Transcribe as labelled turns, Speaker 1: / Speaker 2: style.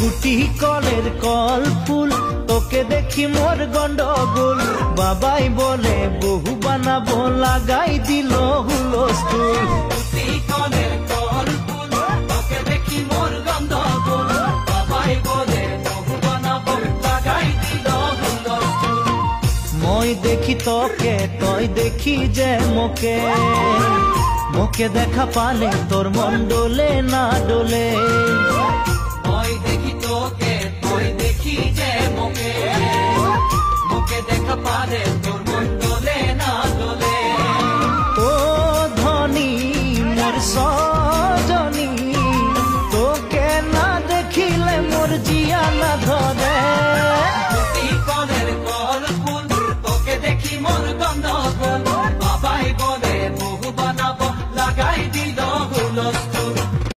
Speaker 1: টুটি কলের কল ফুল, তোকে দেখি মোর গন্ডগোল। বাবাই বলে বহু বানাবো, লাগাই দিল হুলস্থুল।
Speaker 2: টুটি কলের কল ফুল, তোকে দেখি মোর গন্ডগোল। বাবাই বলে বহু বানাবো, লাগাই দিল হুলস্থুল।
Speaker 1: মই দেখি তোকে, তই দেখি যে মোকে, মোকে দেখা পালে তোর মন ডোলে না ডোলে।